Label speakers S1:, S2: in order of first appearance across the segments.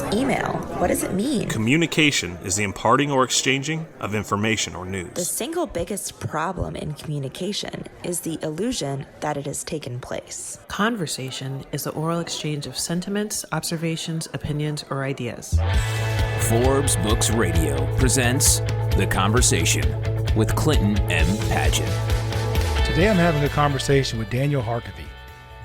S1: this email? What does it mean?
S2: Communication is the imparting or exchanging of information or
S1: The
S2: news.
S1: single biggest problem in communication is the illusion that it has taken place.
S3: Conversation is the oral exchange of sentiments, observations, opinions, or ideas.
S4: Forbes Books Radio presents The Conversation with Clinton M. Padgett.
S5: Today I'm having a conversation with Daniel Harkavy.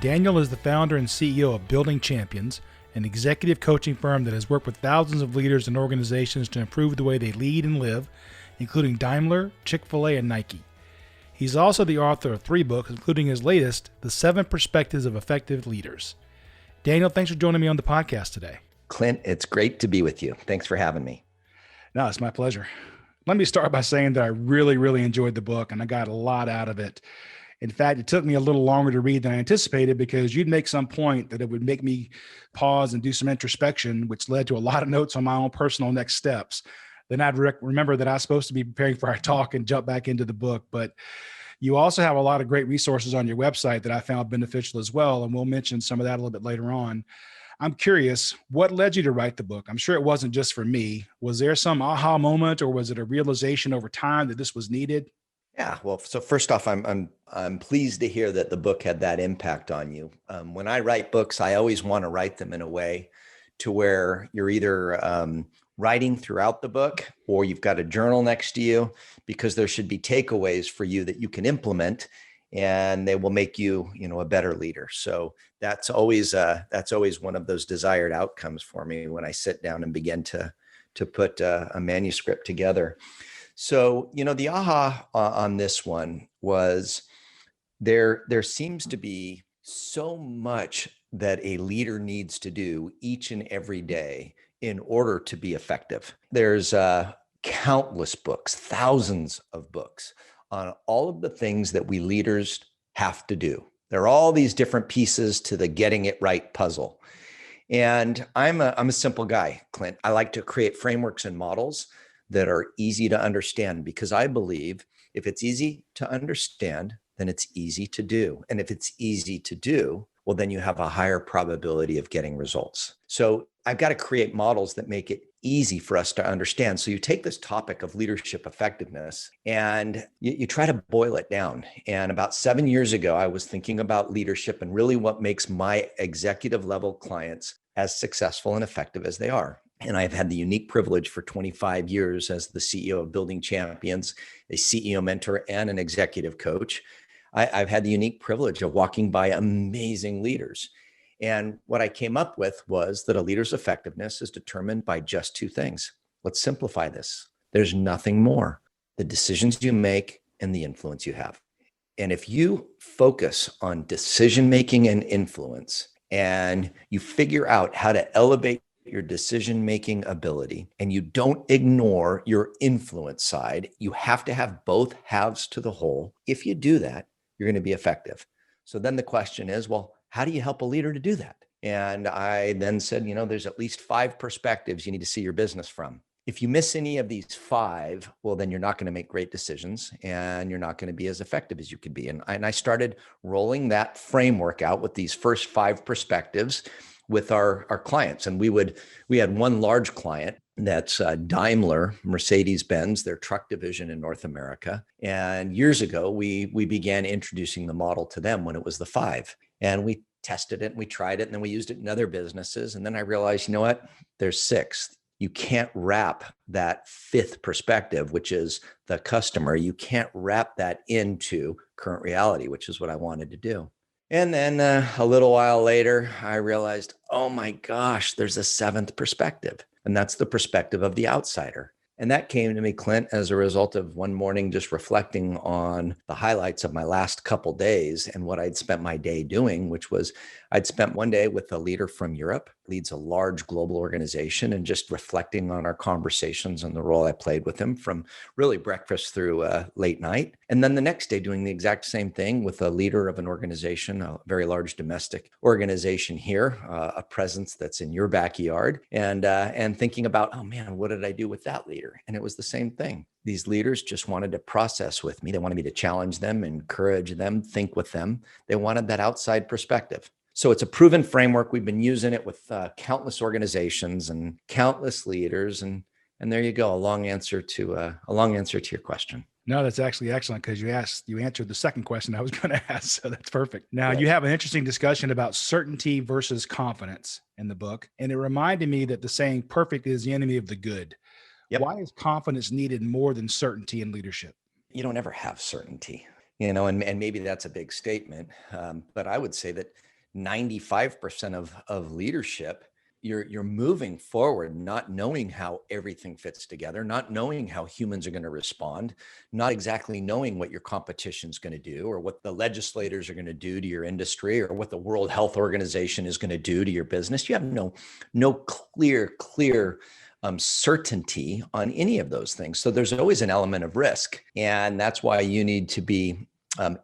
S5: Daniel is the founder and CEO of Building Champions, an executive coaching firm that has worked with thousands of leaders and organizations to improve the way they lead and live, including Daimler, Chick-fil-A, and Nike. He's also the author of 3 books, including his latest, The 7 Perspectives of Effective Leaders. Daniel, thanks for joining me on the podcast today.
S6: Clint, it's great to be with you. Thanks for having me.
S5: No, it's my pleasure. Let me start by saying that I really enjoyed the book, and I got a lot out of it. In fact, it took me a little longer to read than I anticipated because you'd make some point that it would make me pause and do some introspection, which led to a lot of notes on my own personal next steps. Then I'd remember that I was supposed to be preparing for our talk and jump back into the book. But you also have a lot of great resources on your website that I found beneficial as well. And we'll mention some of that a little bit later on. I'm curious, what led you to write the book? I'm sure it wasn't just for me. Was there some aha moment, or was it a realization over time that this was needed?
S6: Yeah, well, so first off, I'm pleased to hear that the book had that impact on you. When I write books, I always want to write them in a way to where you're either writing throughout the book or you've got a journal next to you, because there should be takeaways for you that you can implement, and they will make you, a better leader. So that's always one of those desired outcomes for me when I sit down and begin to put a manuscript together. So, the aha on this one was there seems to be so much that a leader needs to do each and every day in order to be effective. There's countless books, thousands of books on all of the things that we leaders have to do. There are all these different pieces to the getting it right puzzle. And I'm a simple guy, Clint. I like to create frameworks and models that are easy to understand, because I believe if it's easy to understand, then it's easy to do. And if it's easy to do, well, then you have a higher probability of getting results. So I've got to create models that make it easy for us to understand. So you take this topic of leadership effectiveness and you try to boil it down. And about 7 years ago, I was thinking about leadership and really what makes my executive level clients as successful and effective as they are. And I've had the unique privilege for 25 years as the CEO of Building Champions, a CEO mentor, and an executive coach. I've had the unique privilege of walking by amazing leaders. And what I came up with was that a leader's effectiveness is determined by just 2 things. Let's simplify this. There's nothing more: the decisions you make and the influence you have. And if you focus on decision-making and influence, and you figure out how to elevate your decision-making ability, and you don't ignore your influence side, you have to have both halves to the whole. If you do that, you're going to be effective. So then the question is, well, how do you help a leader to do that? And I then said, there's at least 5 perspectives you need to see your business from. If you miss any of these 5, well, then you're not going to make great decisions and you're not going to be as effective as you could be. And I started rolling that framework out with these first 5 perspectives with our clients. And we had one large client that's Daimler, Mercedes-Benz, their truck division in North America. And years ago, we began introducing the model to them when it was the 5. And we tested it and we tried it, and then we used it in other businesses. And then I realized, there's 6. You can't wrap that 5th perspective, which is the customer. You can't wrap that into current reality, which is what I wanted to do. And then a little while later, I realized, oh my gosh, there's a 7th perspective. And that's the perspective of the outsider. And that came to me, Clint, as a result of one morning just reflecting on the highlights of my last couple days and what I'd spent my day doing, which was I'd spent one day with a leader from Europe, leads a large global organization, and just reflecting on our conversations and the role I played with him from really breakfast through late night. And then the next day doing the exact same thing with a leader of an organization, a very large domestic organization here, a presence that's in your backyard, and thinking about, oh man, what did I do with that leader? And it was the same thing. These leaders just wanted to process with me. They wanted me to challenge them, encourage them, think with them. They wanted that outside perspective. So it's a proven framework. We've been using it with countless organizations and countless leaders. And there you go, a long answer to your question.
S5: No, that's actually excellent because you answered the second question I was going to ask. So that's perfect. Now,
S6: Right.
S5: you have an interesting discussion about certainty versus confidence in the book. And it reminded me that the saying perfect is the enemy of the good.
S6: Yep.
S5: Why is confidence needed more than certainty in leadership?
S6: You don't ever have certainty, and maybe that's a big statement. But I would say that 95% of leadership, you're moving forward, not knowing how everything fits together, not knowing how humans are going to respond, not exactly knowing what your competition's going to do, or what the legislators are going to do to your industry, or what the World Health Organization is going to do to your business. You have no clear certainty on any of those things. So there's always an element of risk. And that's why you need to be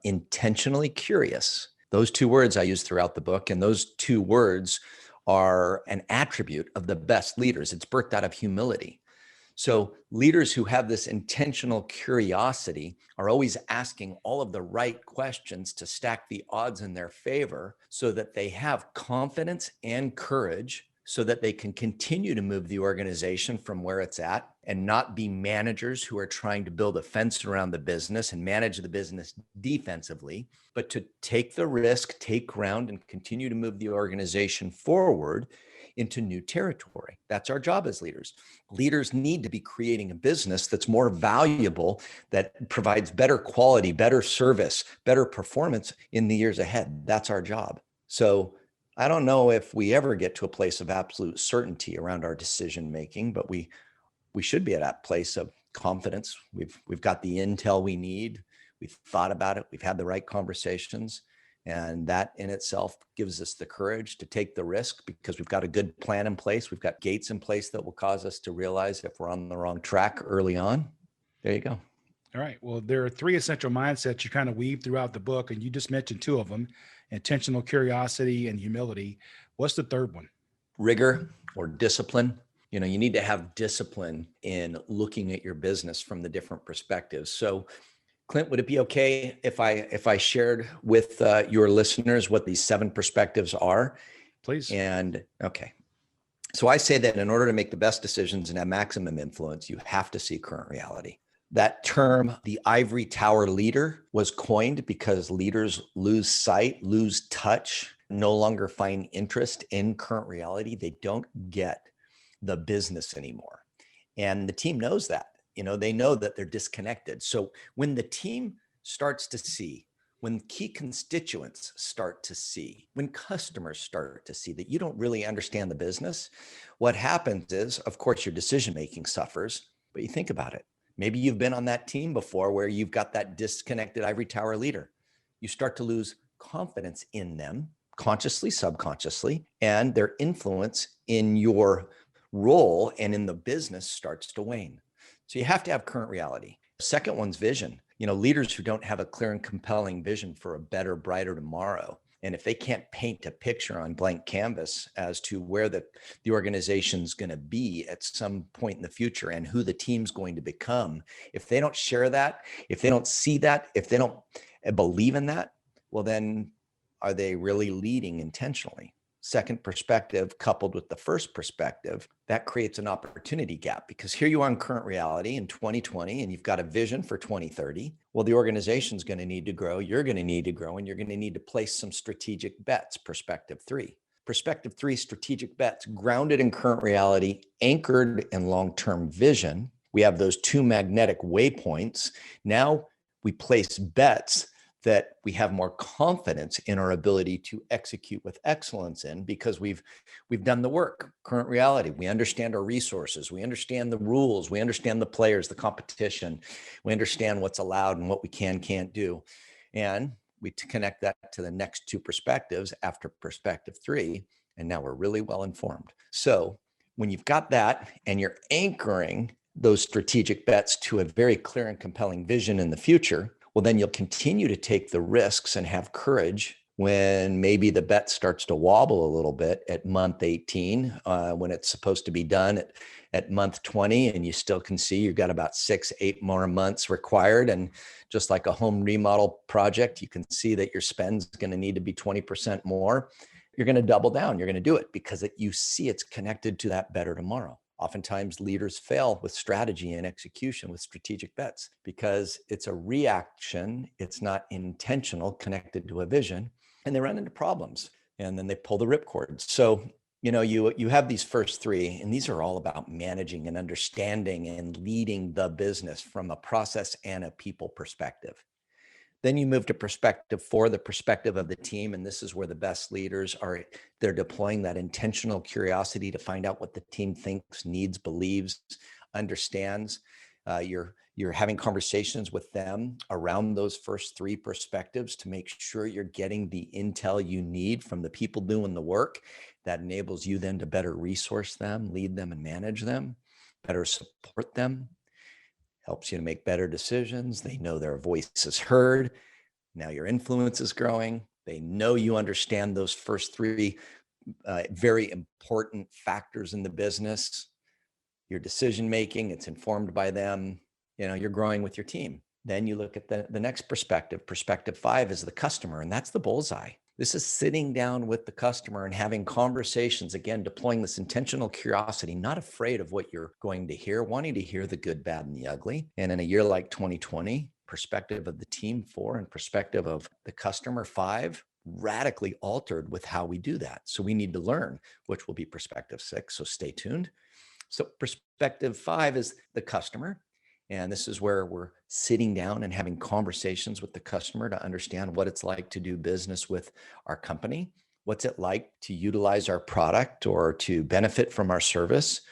S6: intentionally curious. Those two words I use throughout the book, and those two words are an attribute of the best leaders. It's birthed out of humility. So leaders who have this intentional curiosity are always asking all of the right questions to stack the odds in their favor so that they have confidence and courage so that they can continue to move the organization from where it's at and not be managers who are trying to build a fence around the business and manage the business defensively, but to take the risk, take ground, and continue to move the organization forward into new territory. That's our job as leaders. Leaders need to be creating a business that's more valuable, that provides better quality, better service, better performance in the years ahead. That's our job. So I don't know if we ever get to a place of absolute certainty around our decision making, but we should be at that place of confidence. We've got the intel we need. We've thought about it. We've had the right conversations, and that in itself gives us the courage to take the risk because we've got a good plan in place. We've got gates in place that will cause us to realize if we're on the wrong track early on. There you go.
S5: All right. Well, there are three essential mindsets you kind of weave throughout the book, and you just mentioned two of them: intentional curiosity and humility. What's the third one?
S6: Rigor or discipline. You need to have discipline in looking at your business from the different perspectives. So, Clint, would it be okay if I shared with your listeners what these 7 perspectives are?
S5: Please.
S6: And okay. So I say that in order to make the best decisions and have maximum influence, you have to see current reality. That term, the ivory tower leader, was coined because leaders lose sight, lose touch, no longer find interest in current reality. They don't get the business anymore. And the team knows that. They know that they're disconnected. So when the team starts to see, when key constituents start to see, when customers start to see that you don't really understand the business, what happens is, of course, your decision-making suffers, but you think about it. Maybe you've been on that team before where you've got that disconnected ivory tower leader. You start to lose confidence in them, consciously, subconsciously, and their influence in your role and in the business starts to wane. So you have to have current reality. Second one's vision. Leaders who don't have a clear and compelling vision for a better, brighter tomorrow, and if they can't paint a picture on blank canvas as to where the organization's going to be at some point in the future and who the team's going to become, if they don't share that, if they don't see that, if they don't believe in that, well, then are they really leading intentionally? Second perspective coupled with the first perspective, that creates an opportunity gap because here you are in current reality in 2020 and you've got a vision for 2030. Well, the organization's going to need to grow, you're going to need to grow, and you're going to need to place some strategic bets. Perspective 3. Perspective 3, strategic bets grounded in current reality, anchored in long-term vision. We have those 2 magnetic waypoints. Now we place bets that we have more confidence in our ability to execute with excellence in because we've done the work, current reality. We understand our resources. We understand the rules. We understand the players, the competition. We understand what's allowed and what we can't do. And we connect that to the next 2 perspectives after perspective 3. And now we're really well informed. So when you've got that and you're anchoring those strategic bets to a very clear and compelling vision in the future, well, then you'll continue to take the risks and have courage when maybe the bet starts to wobble a little bit at month 18, when it's supposed to be done at month 20, and you still can see you've got about 6-8 more months required. And just like a home remodel project, you can see that your spend's going to need to be 20% more. you're going to double down. You're going to do it because you see it's connected to that better tomorrow. Oftentimes leaders fail with strategy and execution with strategic bets because it's a reaction. It's not intentional, connected to a vision, and they run into problems and then they pull the ripcord. So, you have these first three, and these are all about managing and understanding and leading the business from a process and a people perspective. Then you move to perspective 4, the perspective of the team. And this is where the best leaders are. They're deploying that intentional curiosity to find out what the team thinks, needs, believes, understands. You're having conversations with them around those first 3 perspectives to make sure you're getting the intel you need from the people doing the work that enables you then to better resource them, lead them, and manage them, better support them. Helps you to make better decisions. They know their voice is heard. Now your influence is growing. They know you understand those first 3 very important factors in the business. Your decision making, it's informed by them. You're growing with your team. Then you look at the next perspective. Perspective 5 is the customer, and that's the bullseye. This is sitting down with the customer and having conversations, again, deploying this intentional curiosity, not afraid of what you're going to hear, wanting to hear the good, bad, and the ugly. And in a year like 2020, perspective of the team 4 and perspective of the customer 5 radically altered with how we do that. So we need to learn, which will be perspective 6. So stay tuned. So perspective 5 is the customer. And this is where we're sitting down and having conversations with the customer to understand what it's like to do business with our company. What's it like to utilize our product or to benefit from our service?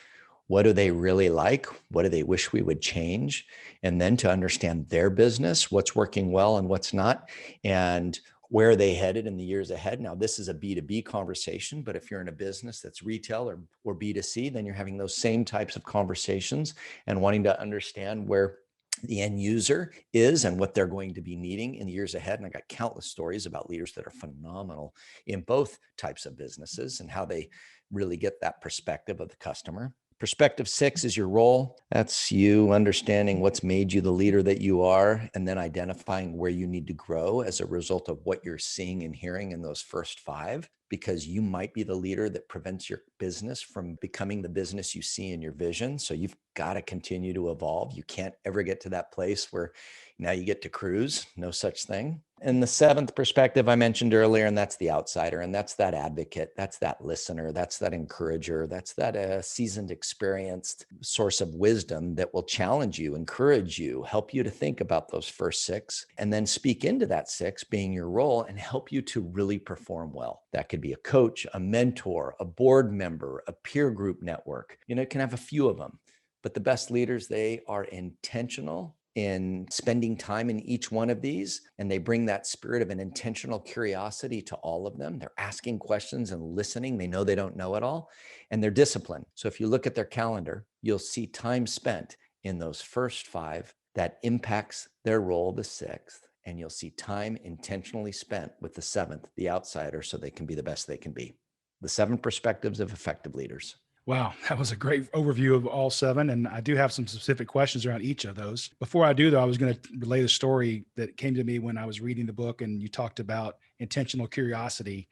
S6: What do they really like? What do they wish we would change? And then to understand their business, what's working well and what's not, and where are they headed in the years ahead? Now, this is a B2B conversation, but if you're in a business that's retail or B2C, then you're having those same types of conversations and wanting to understand where the end user is and what they're going to be needing in the years ahead. And I got countless stories about leaders that are phenomenal in both types of businesses and how they really get that perspective of the customer. Perspective 6 is your role. That's you understanding what's made you the leader that you are, and then identifying where you need to grow as a result of what you're seeing and hearing in those first 5, because you might be the leader that prevents your business from becoming the business you see in your vision. So you've got to continue to evolve. You can't ever get to that place where now you get to cruise. No such thing. And the 7th perspective I mentioned earlier, and that's the outsider, and that's that advocate, that's that listener, that's that encourager, that's that seasoned, experienced source of wisdom that will challenge you, encourage you, help you to think about those first 6, and then speak into that 6 being your role and help you to really perform well. That could be a coach, a mentor, a board member, a peer group network. It can have a few of them, but the best leaders, they are intentional in spending time in each one of these, and they bring that spirit of an intentional curiosity to all of them. They're asking questions and listening. They know they don't know it all, and they're disciplined. So if you look at their calendar, you'll see time spent in those first 5 that impacts their role, the 6th, and you'll see time intentionally spent with the 7th, the outsider, so they can be the best they can be. The 7 perspectives of effective leaders.
S5: Wow, that was a great overview of all 7. And I do have some specific questions around each of those. Before I do, though, I was going to relate a story that came to me when I was reading the book and you talked about intentional curiosity.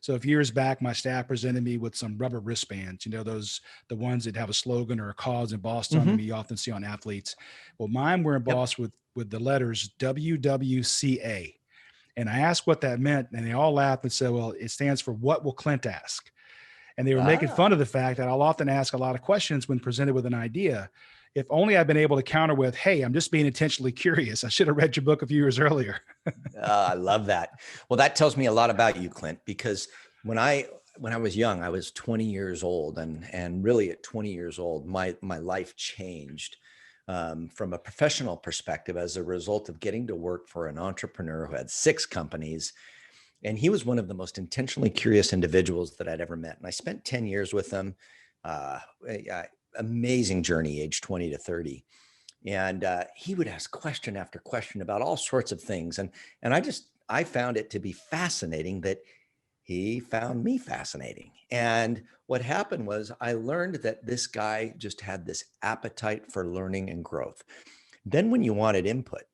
S5: So if years back, my staff presented me with some rubber wristbands, the ones that have a slogan or a cause embossed on them you often see on athletes. Well, mine were embossed with the letters WWCA. And I asked what that meant, and they all laughed and said, well, it stands for What Will Clint Ask? And they were making fun of the fact that I'll often ask a lot of questions when presented with an idea. If only I'd been able to counter with, hey, I'm just being intentionally curious. I should have read your book a few years earlier.
S6: I love that. Well, that tells me a lot about you, Clint, because when I was young, I was 20 years old, and really at 20 years old, my life changed from a professional perspective as a result of getting to work for an entrepreneur who had 6 companies. And he was one of the most intentionally curious individuals that I'd ever met. And I spent 10 years with him, amazing journey, age 20 to 30. And he would ask question after question about all sorts of things. And I found it to be fascinating that he found me fascinating. And what happened was I learned that this guy just had this appetite for learning and growth. Then when you wanted input,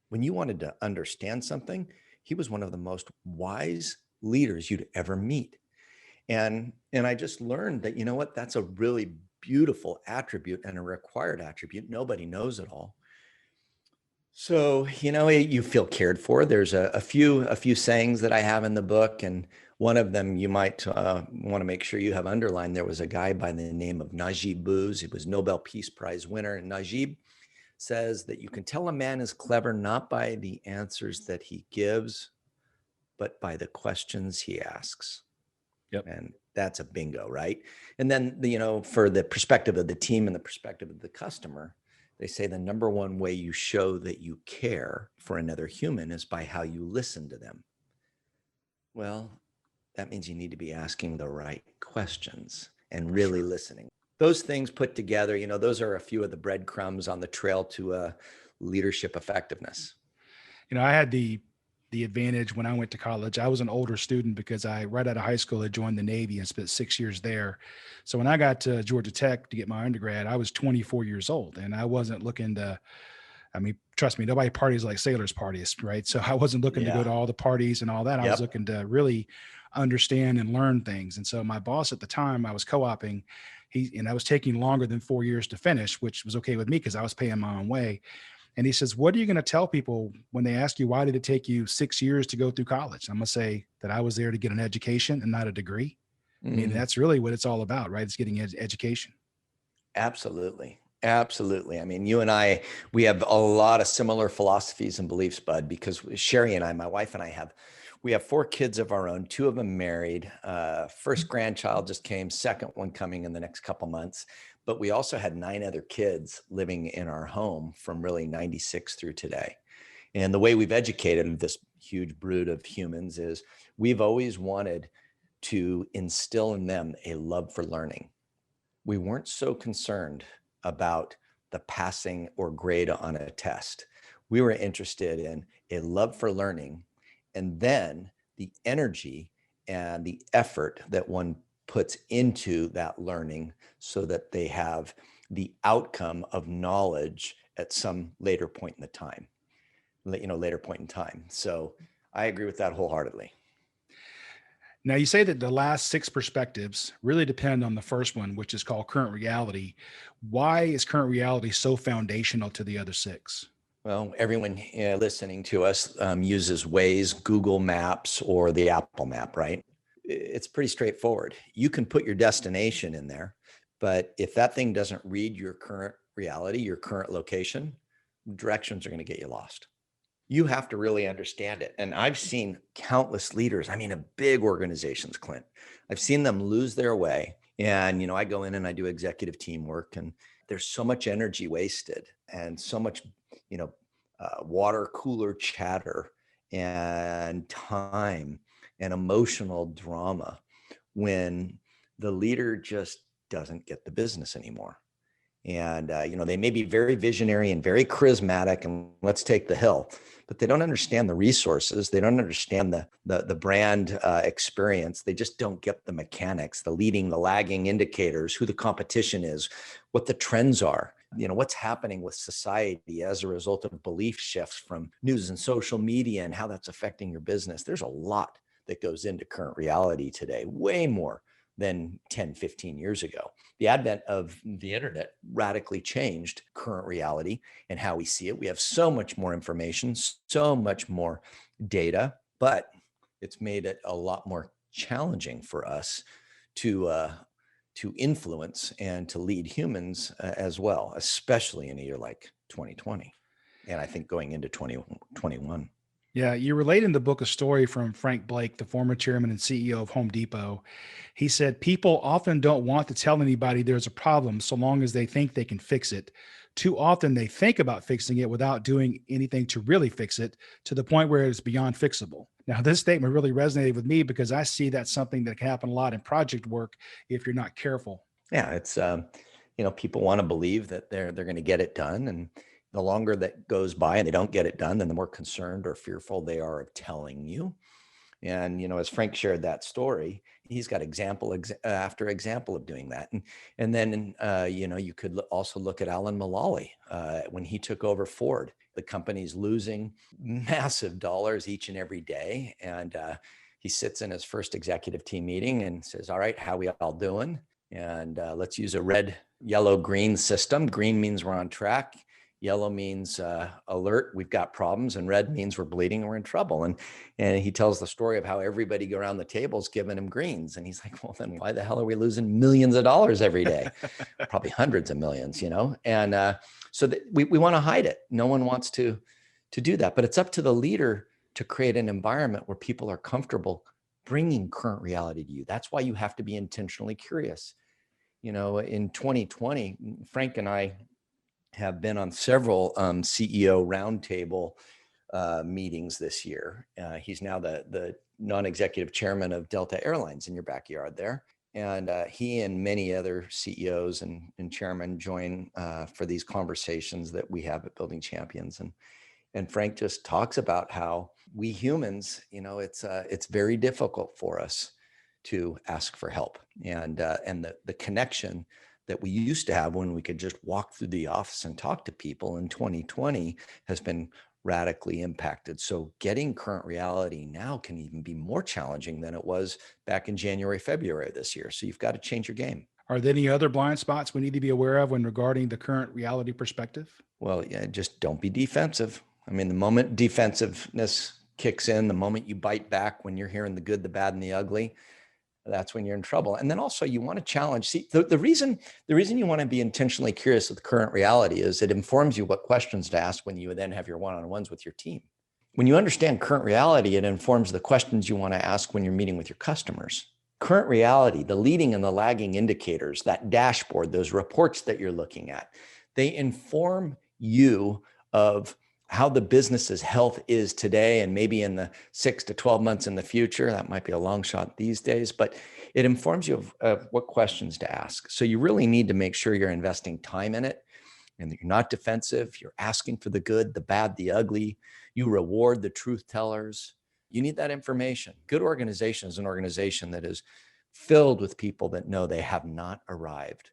S6: when you wanted to understand something, he was one of the most wise leaders you'd ever meet. And I just learned that, you know what, that's a really beautiful attribute and a required attribute. Nobody knows it all. So, you feel cared for. There's a few sayings that I have in the book, and one of them you might want to make sure you have underlined. There was a guy by the name of Najib Booz. He was Nobel Peace Prize winner, and Najib says that you can tell a man is clever not by the answers that he gives, but by the questions he asks.
S5: Yep.
S6: And that's a bingo, right? And then, for the perspective of the team and the perspective of the customer, they say the number one way you show that you care for another human is by how you listen to them. Well, that means you need to be asking the right questions and really listening. Those things put together, those are a few of the breadcrumbs on the trail to leadership effectiveness.
S5: I had the advantage when I went to college. I was an older student because right out of high school, I joined the Navy and spent 6 years there. So when I got to Georgia Tech to get my undergrad, I was 24 years old, and I wasn't looking to, trust me, nobody parties like sailors parties, right? So I wasn't looking to go to all the parties and all that. I was looking to really understand and learn things. And so my boss at the time, I was co-oping, I was taking longer than 4 years to finish, which was okay with me because I was paying my own way. And he says, what are you going to tell people when they ask you, why did it take you 6 years to go through college? I'm going to say that I was there to get an education and not a degree. That's really what it's all about, right? It's getting education.
S6: Absolutely. Absolutely. You and I, we have a lot of similar philosophies and beliefs, Bud, because Sherry and I, my wife and I we have 4 kids of our own, 2 of them married. First grandchild just came, second one coming in the next couple months. But we also had 9 other kids living in our home from really 96 through today. And the way we've educated this huge brood of humans is we've always wanted to instill in them a love for learning. We weren't so concerned about the passing or grade on a test. We were interested in a love for learning, and then the energy and the effort that one puts into that learning so that they have the outcome of knowledge at some later point in time. So I agree with that wholeheartedly.
S5: Now, you say that the last 6 perspectives really depend on the first one, which is called current reality. Why is current reality so foundational to the other 6?
S6: Well, everyone listening to us uses Waze, Google Maps, or the Apple Map, right? It's pretty straightforward. You can put your destination in there, but if that thing doesn't read your current reality, your current location, directions are going to get you lost. You have to really understand it. And I've seen countless leaders, of big organizations, Clint, I've seen them lose their way. And, I go in and I do executive teamwork, and there's so much energy wasted and so much, water cooler chatter and time and emotional drama when the leader just doesn't get the business anymore. And, they may be very visionary and very charismatic and let's take the hill, but they don't understand the resources. They don't understand the brand experience. They just don't get the mechanics, the leading, the lagging indicators, who the competition is, what the trends are, what's happening with society as a result of belief shifts from news and social media and how that's affecting your business. There's a lot that goes into current reality today, way more than 10, 15 years ago. The advent of the internet radically changed current reality and how we see it. We have so much more information, so much more data, but it's made it a lot more challenging for us to influence and to lead humans as well, especially in a year like 2020. And I think going into 2021.
S5: Yeah, you relate in the book a story from Frank Blake, the former chairman and CEO of Home Depot. He said, people often don't want to tell anybody there's a problem so long as they think they can fix it. Too often they think about fixing it without doing anything to really fix it, to the point where it's beyond fixable. Now, this statement really resonated with me because I see that's something that can happen a lot in project work if you're not careful.
S6: Yeah, it's, people want to believe that they're going to get it done. And the longer that goes by and they don't get it done, then the more concerned or fearful they are of telling you. And, as Frank shared that story, he's got example after example of doing that. And then, you could also look at Alan Mulally when he took over Ford. The company's losing massive dollars each and every day. And he sits in his first executive team meeting and says, all right, how we all doing? And let's use a red, yellow, green system. Green means we're on track. Yellow means alert, we've got problems, and red means we're bleeding, we're in trouble. And he tells the story of how everybody around the table is giving him greens. And he's like, well, then why the hell are we losing millions of dollars every day? Probably hundreds of millions, And so we want to hide it. No one wants to do that. But it's up to the leader to create an environment where people are comfortable bringing current reality to you. That's why you have to be intentionally curious. In 2020, Frank and I have been on several CEO roundtable meetings this year. He's now the non-executive chairman of Delta Airlines in your backyard there. And he and many other CEOs and chairmen join for these conversations that we have at Building Champions. And Frank just talks about how we humans, it's very difficult for us to ask for help. And the connection that we used to have when we could just walk through the office and talk to people in 2020 has been radically impacted. So getting current reality now can even be more challenging than it was back in January, February of this year. So you've got to change your game.
S5: Are there any other blind spots we need to be aware of when regarding the current reality perspective?
S6: Well, yeah, just don't be defensive. I mean, the moment defensiveness kicks in, the moment you bite back when you're hearing the good, the bad, and the ugly, that's when you're in trouble. And then also you want to challenge. See, the reason you want to be intentionally curious of the current reality is it informs you what questions to ask when you then have your one-on-ones with your team. When you understand current reality, it informs the questions you want to ask when you're meeting with your customers. Current reality, the leading and the lagging indicators, that dashboard, those reports that you're looking at, they inform you of how the business's health is today and maybe in the 6 to 12 months in the future. That might be a long shot these days, but it informs you of what questions to ask. So you really need to make sure you're investing time in it and that you're not defensive. You're asking for the good, the bad, the ugly. You reward the truth tellers. You need that information. Good organization is an organization that is filled with people that know they have not arrived.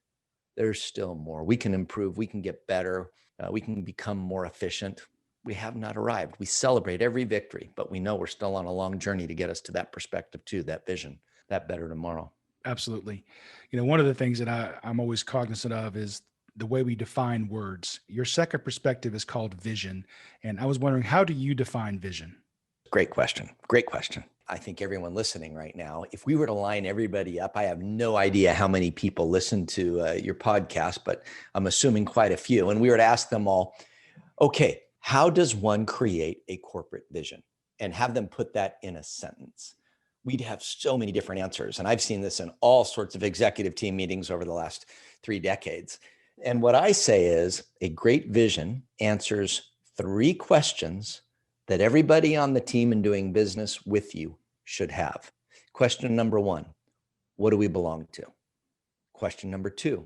S6: There's still more. We can improve. We can get better. We can become more efficient. We have not arrived. We celebrate every victory, but we know we're still on a long journey to get us to that perspective too, that vision, that better tomorrow.
S5: Absolutely. One of the things that I'm always cognizant of is the way we define words. Your second perspective is called vision. And I was wondering, how do you define vision?
S6: Great question. Great question. I think everyone listening right now, if we were to line everybody up, I have no idea how many people listen to your podcast, but I'm assuming quite a few. And we were to ask them all, okay, how does one create a corporate vision, and have them put that in a sentence? We'd have so many different answers. And I've seen this in all sorts of executive team meetings over the last 3 decades. And what I say is a great vision answers 3 questions that everybody on the team and doing business with you should have. Question number 1, what do we belong to? Question number 2,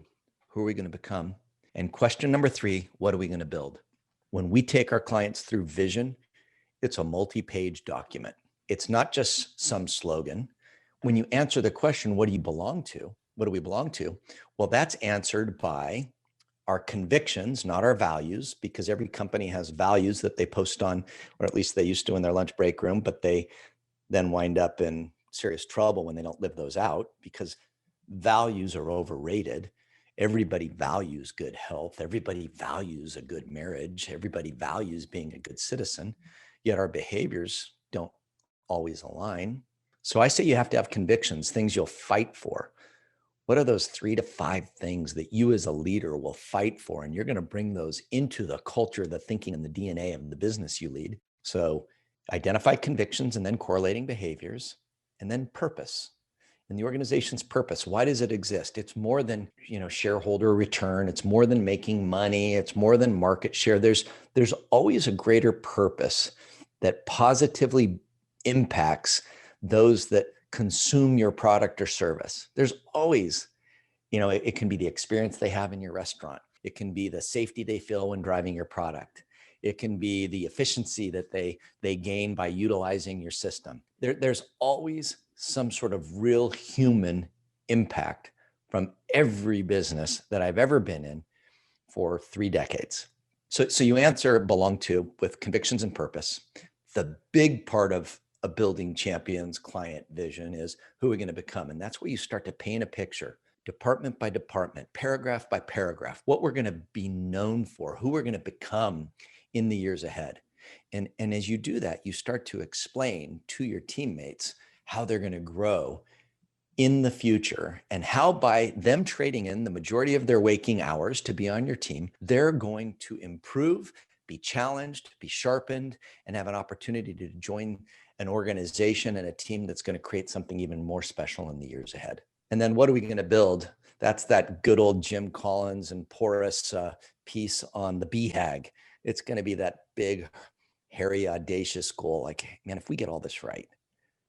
S6: who are we going to become? And question number 3, what are we going to build? When we take our clients through vision, it's a multi-page document. It's not just some slogan. When you answer the question, what do you belong to? What do we belong to? Well, that's answered by our convictions, not our values, because every company has values that they post on, or at least they used to in their lunch break room, but they then wind up in serious trouble when they don't live those out because values are overrated. Everybody values good health. Everybody values a good marriage. Everybody values being a good citizen, yet our behaviors don't always align. So I say you have to have convictions, things you'll fight for. What are those 3 to 5 things that you as a leader will fight for? And you're going to bring those into the culture, the thinking, and the DNA of the business you lead. So identify convictions and then correlating behaviors, and then purpose. And the organization's purpose, why does it exist? It's more than, shareholder return. It's more than making money. It's more than market share. There's always a greater purpose that positively impacts those that consume your product or service. There's always, it can be the experience they have in your restaurant. It can be the safety they feel when driving your product. It can be the efficiency that they gain by utilizing your system. There's always some sort of real human impact from every business that I've ever been in for 3 decades. So you answer belong to with convictions and purpose. The big part of a building champions client vision is who we're going to become. And that's where you start to paint a picture, department by department, paragraph by paragraph, what we're going to be known for, who we're going to become in the years ahead. And as you do that, you start to explain to your teammates how they're going to grow in the future, and how by them trading in the majority of their waking hours to be on your team, they're going to improve, be challenged, be sharpened, and have an opportunity to join an organization and a team that's going to create something even more special in the years ahead. And then what are we going to build? That's that good old Jim Collins and Porras piece on the BHAG. It's going to be that big, hairy, audacious goal. Like, man, if we get all this right,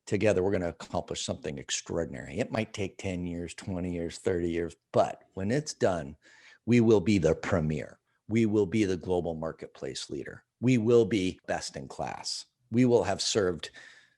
S6: together, we're going to accomplish something extraordinary. It might take 10 years, 20 years, 30 years, but when it's done, we will be the premier. We will be the global marketplace leader. We will be best in class. We will have served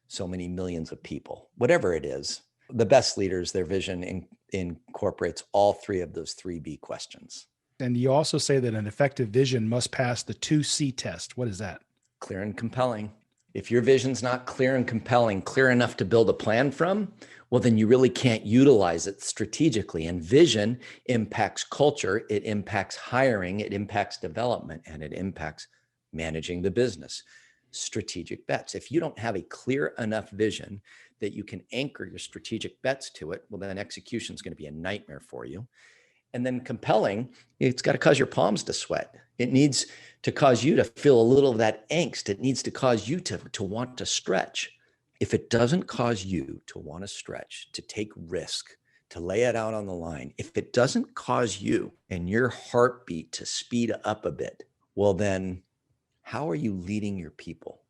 S6: so many millions of people. Whatever it is, the best leaders, their vision incorporates all three of those 3B questions.
S5: And you also say that an effective vision must pass the 2C test. What is that?
S6: Clear and compelling. If your vision's not clear and compelling, clear enough to build a plan from, well, then you really can't utilize it strategically. And vision impacts culture, it impacts hiring, it impacts development, and it impacts managing the business. Strategic bets. If you don't have a clear enough vision that you can anchor your strategic bets to it, well, then execution is going to be a nightmare for you. And then compelling, it's got to cause your palms to sweat. It needs to cause you to feel a little of that angst. It needs to cause you to want to stretch. If it doesn't cause you to want to stretch, to take risk, to lay it out on the line, if it doesn't cause you and your heartbeat to speed up a bit, well, then how are you leading your people?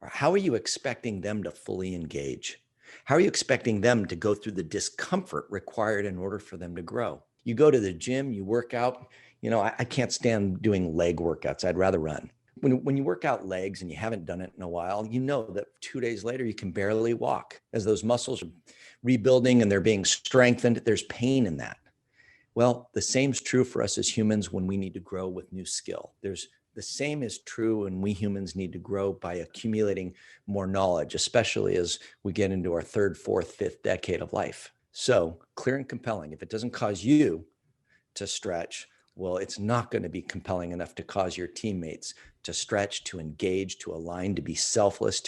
S6: Or how are you expecting them to fully engage? How are you expecting them to go through the discomfort required in order for them to grow? You go to the gym, you work out. You know, I can't stand doing leg workouts. I'd rather run. When you work out legs and you haven't done it in a while, you know that 2 days later, you can barely walk. As those muscles are rebuilding and they're being strengthened, there's pain in that. Well, the same is true for us as humans when we need to grow with new skill. The same is true when we humans need to grow by accumulating more knowledge, especially as we get into our third, fourth, fifth decade of life. So clear and compelling. If it doesn't cause you to stretch, well, it's not going to be compelling enough to cause your teammates to stretch, to engage, to align, to be selfless,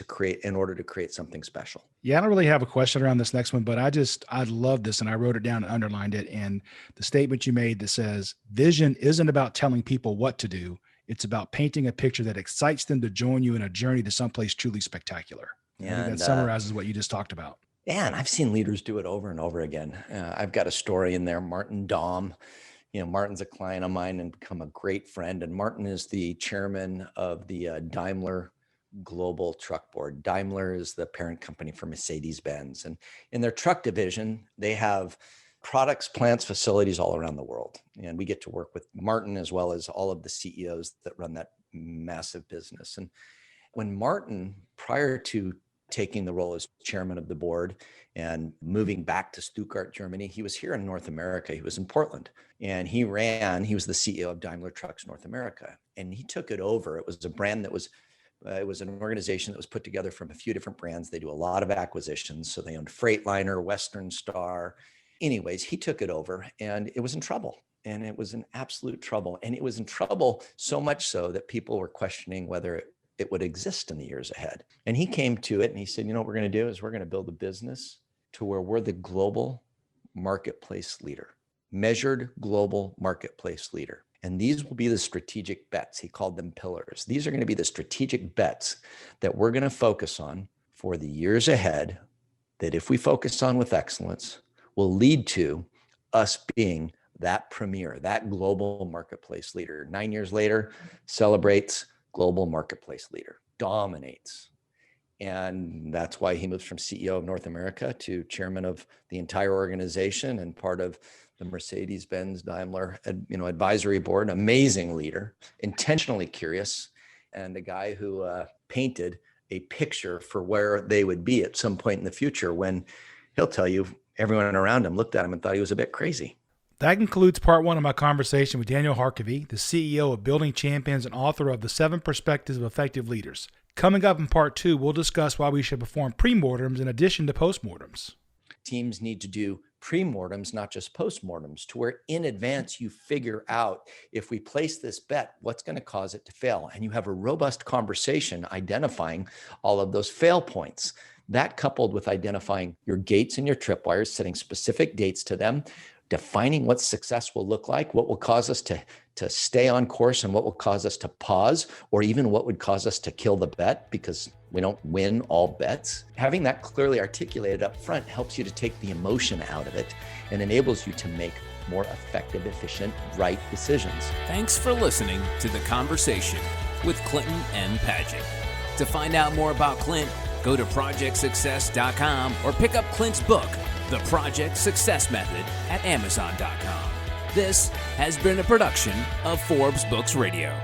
S6: in order to create something special.
S5: Yeah, I don't really have a question around this next one, but I love this, and I wrote it down and underlined it. And the statement you made that says, vision isn't about telling people what to do. It's about painting a picture that excites them to join you in a journey to someplace truly spectacular. I think that summarizes what you just talked about.
S6: And I've seen leaders do it over and over again. I've got a story in there, Martin Daum. You know, Martin's a client of mine and become a great friend. And Martin is the chairman of the Daimler Global Truck Board. Daimler is the parent company for Mercedes-Benz. And in their truck division, they have products, plants, facilities all around the world. And we get to work with Martin as well as all of the CEOs that run that massive business. And when Martin, prior to taking the role as chairman of the board and moving back to Stuttgart, Germany, he was here in North America. He was in Portland, and he was the CEO of Daimler Trucks North America. And he took it over. It was a brand that was, it was an organization that was put together from a few different brands. They do a lot of acquisitions. So they owned Freightliner, Western Star. Anyways, he took it over and it was in trouble. And it was in absolute trouble. And it was in trouble so much so that people were questioning whether it would exist in the years ahead. And he came to it and he said, you know what we're going to do is we're going to build a business to where we're the global marketplace leader, measured global marketplace leader. And these will be the strategic bets. He called them pillars. These are going to be the strategic bets that we're going to focus on for the years ahead, that if we focus on with excellence, will lead to us being that premier, that global marketplace leader. 9 years later, celebrates global marketplace leader, dominates. And that's why he moves from CEO of North America to chairman of the entire organization and part of the Mercedes-Benz Daimler advisory board. Amazing leader, intentionally curious, and a guy who painted a picture for where they would be at some point in the future, when he'll tell you everyone around him looked at him and thought he was a bit crazy.
S5: That concludes part one of my conversation with Daniel Harkavy, the CEO of Building Champions and author of The 7 Perspectives of Effective Leaders. Coming up in part 2, we'll discuss why we should perform premortems in addition to postmortems.
S6: Teams need to do premortems, not just postmortems, to where in advance you figure out, if we place this bet, what's going to cause it to fail? And you have a robust conversation identifying all of those fail points. That, coupled with identifying your gates and your tripwires, setting specific dates to them, defining what success will look like, what will cause us to stay on course, and what will cause us to pause, or even what would cause us to kill the bet because we don't win all bets. Having that clearly articulated up front helps you to take the emotion out of it and enables you to make more effective, efficient, right decisions.
S4: Thanks for listening to The Conversation with Clinton M. Padgett. To find out more about Clint, go to projectsuccess.com or pick up Clint's book, The Project Success Method, at Amazon.com. This has been a production of Forbes Books Radio.